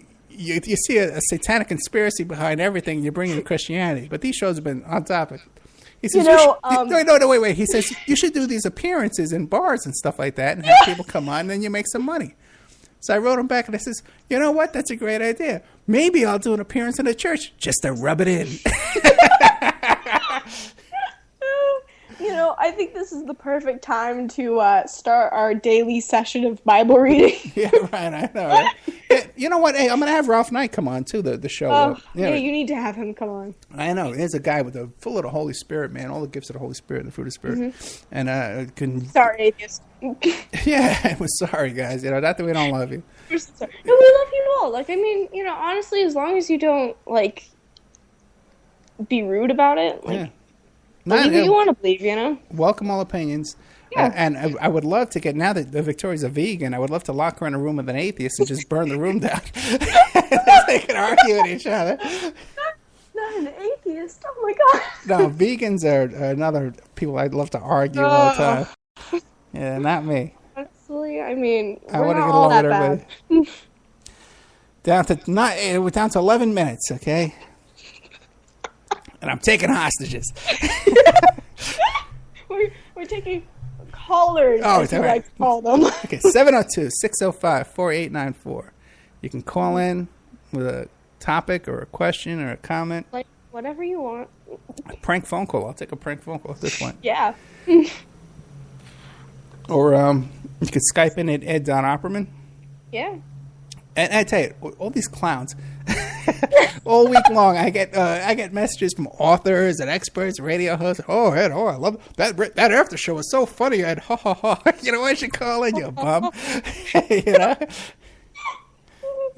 see a satanic conspiracy behind everything you bring in Christianity, but these shows have been on topic." He says, no, wait. He says, you should do these appearances in bars and stuff like that and have people come on, and then you make some money. So I wrote him back and I says, you know what? That's a great idea. Maybe I'll do an appearance in a church just to rub it in. I think this is the perfect time to start our daily session of Bible reading. Yeah, right. I know. Right? You know what? Hey, I'm going to have Ralph Knight come on, too, the show. Yeah, you need to have him come on. I know. There's a guy full of the Holy Spirit, man. All the gifts of the Holy Spirit and the fruit of the Spirit. Mm-hmm. And Sorry, atheist. Yeah, I was sorry, guys. Not that we don't love you. We're so sorry. No, we love you all. Honestly, as long as you don't, be rude about it, believe what you want to believe, Welcome all opinions. Yeah. And I would love to get, now that Victoria's a vegan, I would love to lock her in a room with an atheist and just burn the room down. They can argue with each other. Not an atheist. Oh, my God. No, vegans are another people I'd love to argue all the time. Yeah, not me. Honestly, I want to get along with everybody. We're down to 11 minutes, okay? And I'm taking hostages. We're taking callers. Oh, is that right? Call them. Okay, 702-605-4894. You can call in with a topic or a question or a comment. Whatever you want. A prank phone call. I'll take a prank phone call at this point. Yeah. Or you could Skype in at ed.opperman. Yeah. And I tell you, all these clowns, all week long, I get messages from authors and experts, radio hosts. Oh, Ed, I love that after show was so funny, Ed. Ha ha ha. I should call in, you bum.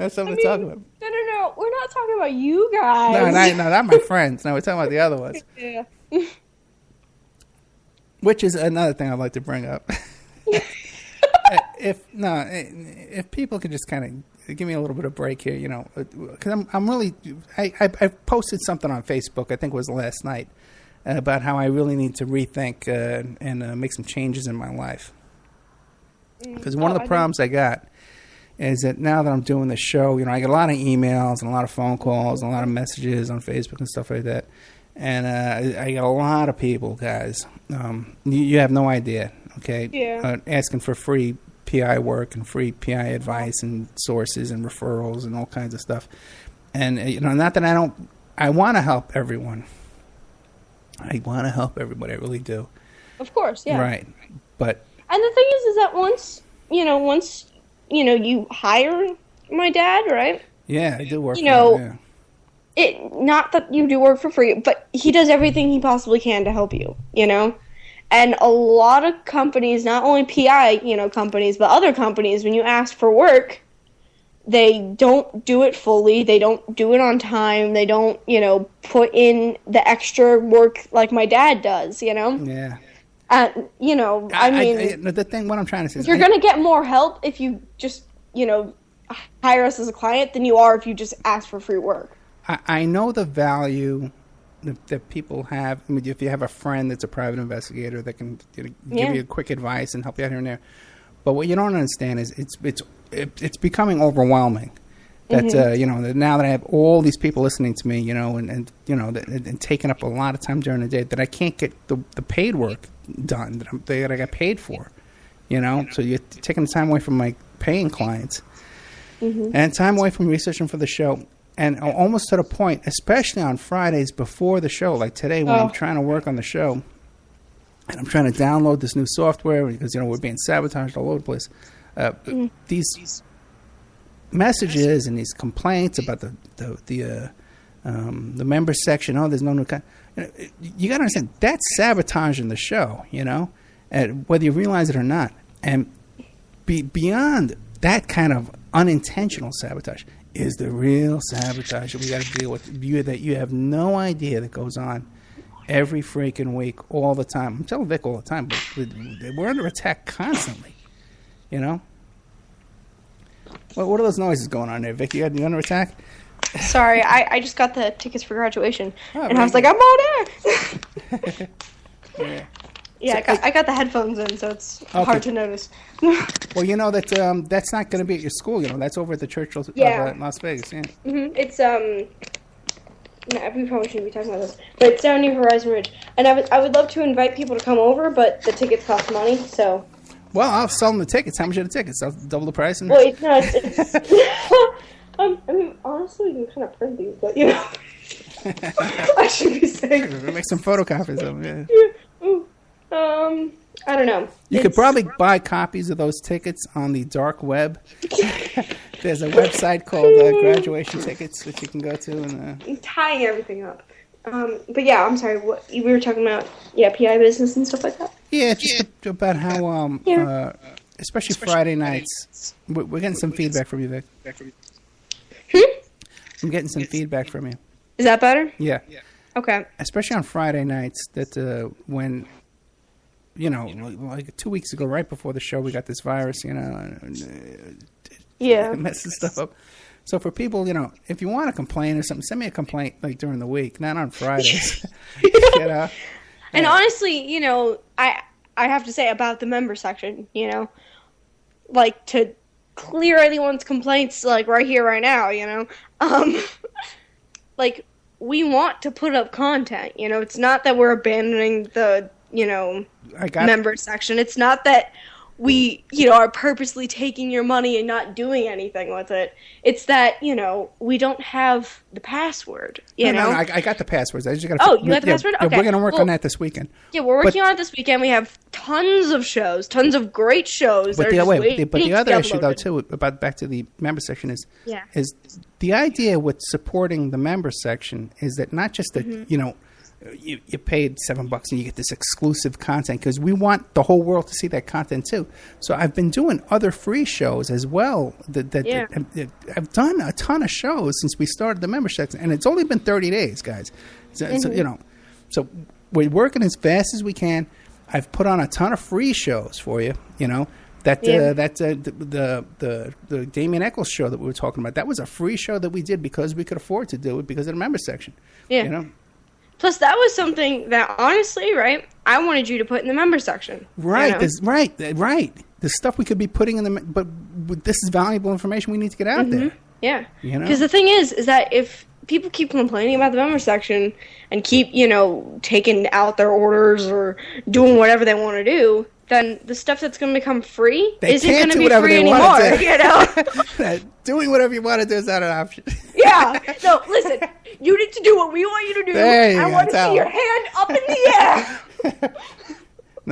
That's something to talk about. No. We're not talking about you guys. No, not my friends. No, we're talking about the other ones. Yeah. Which is another thing I'd like to bring up. If people could just kind of give me a little bit of break here, because I'm really, I posted something on Facebook, I think it was last night, about how I really need to rethink and make some changes in my life. Because one of the problems I got is that now that I'm doing this show, I get a lot of emails and a lot of phone calls and a lot of messages on Facebook and stuff like that. And I get a lot of people, guys. You have no idea, okay? Yeah. Asking for free PI work and free PI advice and sources and referrals and all kinds of stuff. And, not that I want to help everyone. I want to help everybody. I really do. Of course, yeah. Right. But. And the thing is that once you hire my dad, right? Yeah, I do work for him, yeah. Not that you do work for free, but he does everything he possibly can to help you, And a lot of companies, not only PI, companies, but other companies, when you ask for work, they don't do it fully. They don't do it on time. They don't, put in the extra work like my dad does, Yeah. The thing, what I'm trying to say is you're going to get more help if you just, hire us as a client than you are if you just ask for free work. I know the value that people have. I mean, if you have a friend that's a private investigator that can give you quick advice and help you out here and there. But what you don't understand is it's becoming overwhelming. That that now that I have all these people listening to me, and taking up a lot of time during the day, that I can't get the paid work done that I got paid for. So you're taking the time away from my paying clients, and time away from researching for the show. And almost to the point, especially on Fridays before the show, like today when I'm trying to work on the show, and I'm trying to download this new software because, we're being sabotaged all over the place. These messages and these complaints about the members section, there's no new you got to understand, that's sabotaging the show, and whether you realize it or not. And beyond that kind of unintentional sabotage is the real sabotage that we got to deal with. That you have no idea that goes on every freaking week, all the time. I'm telling Vic all the time, but we're under attack constantly. What are those noises going on there, Vic? You under attack? Sorry, I just got the tickets for graduation, and I was like, I'm on air. Yeah. Yeah, I got the headphones in, so it's hard to notice. Well, that that's not going to be at your school. That's over at the Church of Las Vegas. Yeah. Mm-hmm. It's no, we probably shouldn't be talking about this, but it's down near Horizon Ridge, and I would love to invite people to come over, but the tickets cost money, so. Well, I'll sell them the tickets. How much are the tickets? I'll double the price. Well, it's I mean, honestly, we can kind of print these, but I should be saying. Make some photocopies of them. Yeah. I don't know. You could probably buy copies of those tickets on the dark web. There's a website called Graduation Tickets that you can go to. And tying everything up. But yeah, I'm sorry. What we were talking about? Yeah, PI business and stuff like that. Yeah, just about how, especially Friday nights, we're getting some feedback from you, Vic. I'm getting some feedback from you. Is that better? Yeah. Okay. Especially on Friday nights, that when, like 2 weeks ago, right before the show, we got this virus, it messes stuff up. So for people, if you want to complain or something, send me a complaint like during the week, not on Fridays. And honestly, I have to say about the member section, like to clear anyone's complaints, like right here, right now, like we want to put up content, it's not that we're abandoning the, member section. It's not that we, are purposely taking your money and not doing anything with it. It's that, we don't have the password, No, I got the passwords. I just got to. Oh, you got the password? Okay. We're going to work on that this weekend. Yeah, we're working on it this weekend. We have tons of shows, tons of great shows. But the other issue, though, too, about back to the member section is the idea with supporting the member section is that not just that, you paid $7 and you get this exclusive content because we want the whole world to see that content too. So I've been doing other free shows as well. I've done a ton of shows since we started the membership, and it's only been 30 days, guys. So, so we're working as fast as we can. I've put on a ton of free shows for you. The Damien Eccles show that we were talking about, that was a free show that we did because we could afford to do it because of the member section. Yeah. Plus, that was something that, honestly, right, I wanted you to put in the member section. Right, right. The stuff we could be putting in the... But this is valuable information we need to get out there. Yeah. Because the thing is that if people keep complaining about the member section and keep, taking out their orders or doing whatever they want to do, then the stuff that's going to become free isn't going to be free anymore. Doing whatever you want to do is not an option. Yeah. No, listen. You need to do what we want you to do. I want to see your hand up in the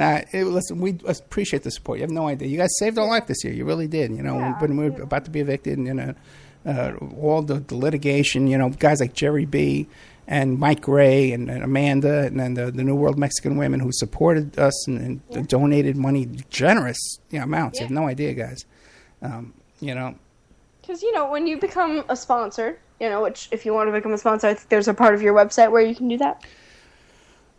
air. Listen, we appreciate the support. You have no idea. You guys saved our life this year. You really did. When we were about to be evicted, and all the litigation, guys like Jerry B. and Mike Gray and Amanda and then the New World Mexican Women who supported us and donated money, generous amounts. You have no idea, guys. Because, when you become a sponsor, which if you want to become a sponsor, I think there's a part of your website where you can do that.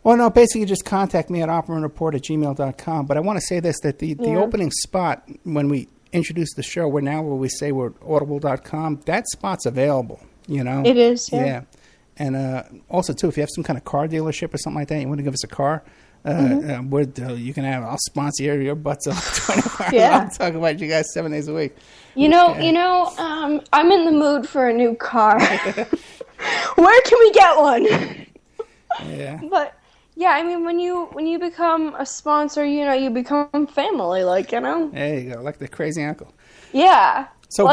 Well, no, basically just contact me at oppermanreport@gmail.com. But I want to say this, that the opening spot when we introduced the show, where we say we're audible.com, that spot's available, It is, yeah. And also, too, if you have some kind of car dealership or something like that, you want to give us a car, you can have, I'll sponsor your butts up 24 hours. Yeah. I'll talk about you guys 7 days a week. I'm in the mood for a new car. Where can we get one? Yeah. But, yeah, I mean, when you become a sponsor, you become family, There you go, like the crazy uncle. Yeah. So,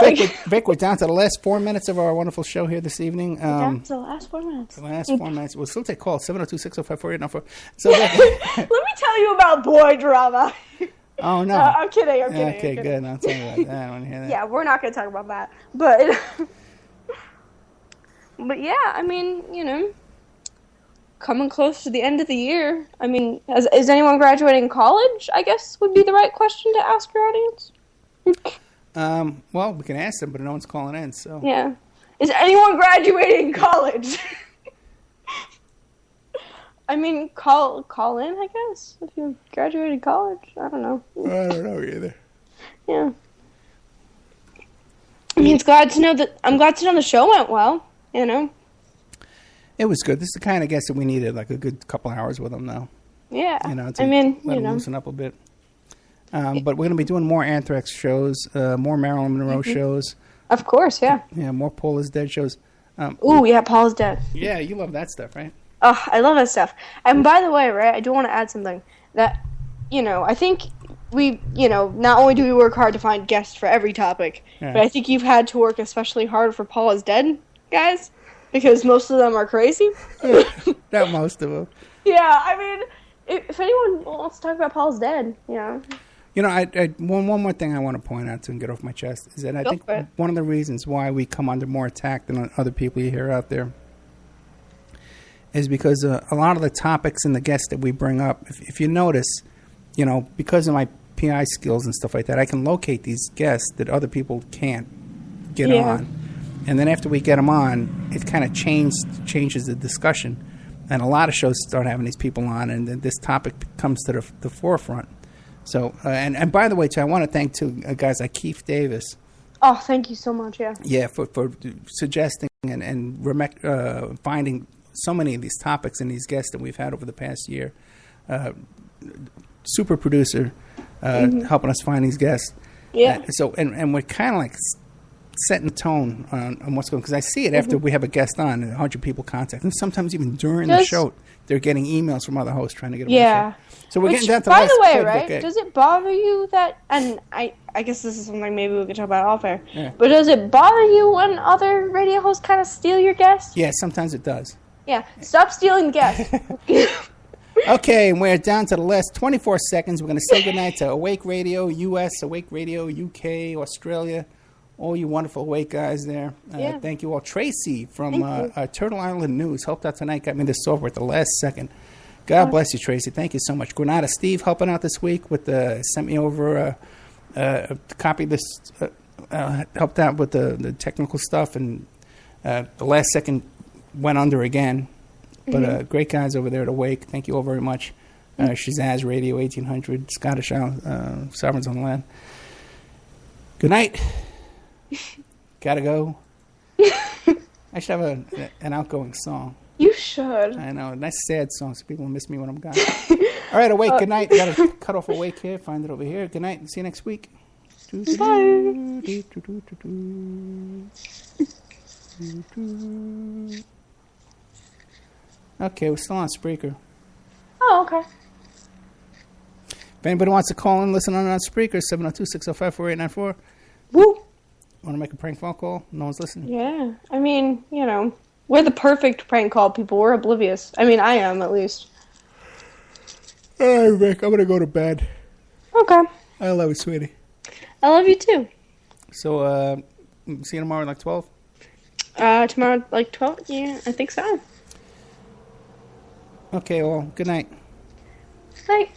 Vic, we're down to the last 4 minutes of our wonderful show here this evening. Down to the last 4 minutes. The last 4 minutes. We'll still take calls, 702-605-4894. So, let me tell you about boy drama. Oh, no. I'm kidding. Okay, good. I'll tell you about that. I want to hear that. Yeah, we're not going to talk about that. But, yeah, I mean, coming close to the end of the year. I mean, is anyone graduating college, I guess, would be the right question to ask your audience? Well, we can ask them, but no one's calling in, so. Yeah. Is anyone graduating college? I mean, call in, I guess, if you graduated college. I don't know. I don't know either. Yeah. I mean, I'm glad to know the show went well, It was good. This is the kind of guest that we needed, like a good couple hours with them now. Yeah. To let them loosen up a bit. But we're going to be doing more Anthrax shows, more Marilyn Monroe shows. Of course, yeah. Yeah, more Paul is Dead shows. Paul is Dead. Yeah, you love that stuff, right? Oh, I love that stuff. And by the way, right, I do want to add something. That, I think we, not only do we work hard to find guests for every topic, but I think you've had to work especially hard for Paul is Dead, guys, because most of them are crazy. Not most of them. Yeah, I mean, if anyone wants to talk about Paul is Dead, one more thing I want to point out to and get off my chest is that I think one of the reasons why we come under more attack than other people you hear out there is because a lot of the topics and the guests that we bring up, if you notice, because of my PI skills and stuff like that, I can locate these guests that other people can't get on. And then after we get them on, it kind of changes the discussion. And a lot of shows start having these people on, and then this topic comes to the forefront. So, and by the way, too, I want to thank guys like Keith Davis. Oh, thank you so much, yeah. Yeah, for suggesting and finding so many of these topics and these guests that we've had over the past year. Super producer helping us find these guests. Yeah. And we're kind of like setting the tone on what's going on. Because I see it after we have a guest on, 100 people contact. And sometimes even during the show, they're getting emails from other hosts trying to get them on the show. So we're getting down to by the way, right, does it bother you that, and I guess this is something maybe we could talk about off air, but does it bother you when other radio hosts kind of steal your guests? Yeah, sometimes it does. Yeah, stop stealing guests. Okay, and we're down to the last 24 seconds. We're going to say goodnight to Awake Radio US, Awake Radio UK, Australia, all you wonderful awake guys there. Yeah. Thank you all. Tracy from Thank you. Turtle Island News helped out tonight, got me this software at the last second. God bless you, Tracy. Thank you so much. Granada Steve helping out this week with sent me over a copy of this, helped out with the technical stuff, and the last second went under again. But great guys over there at Awake. Thank you all very much. Shazaz Radio 1800, Scottish Isle, Sovereigns on the Land. Good night. Gotta go. I should have an outgoing song. You should. I know. Nice sad song so people miss me when I'm gone. All right, Awake. Good night. Gotta cut off Awake here. Find it over here. Good night. See you next week. Bye. Okay, we're still on Spreaker. Oh, okay. If anybody wants to call in, listen on Spreaker, 702-605-4894. Woo. Want to make a prank phone call? No one's listening. Yeah. I mean, we're the perfect prank call people. We're oblivious. I mean, I am, at least. All right, Rick, I'm going to go to bed. Okay. I love you, sweetie. I love you, too. So, see you tomorrow at like 12? Tomorrow, like 12? Yeah, I think so. Okay, well, good night. Night.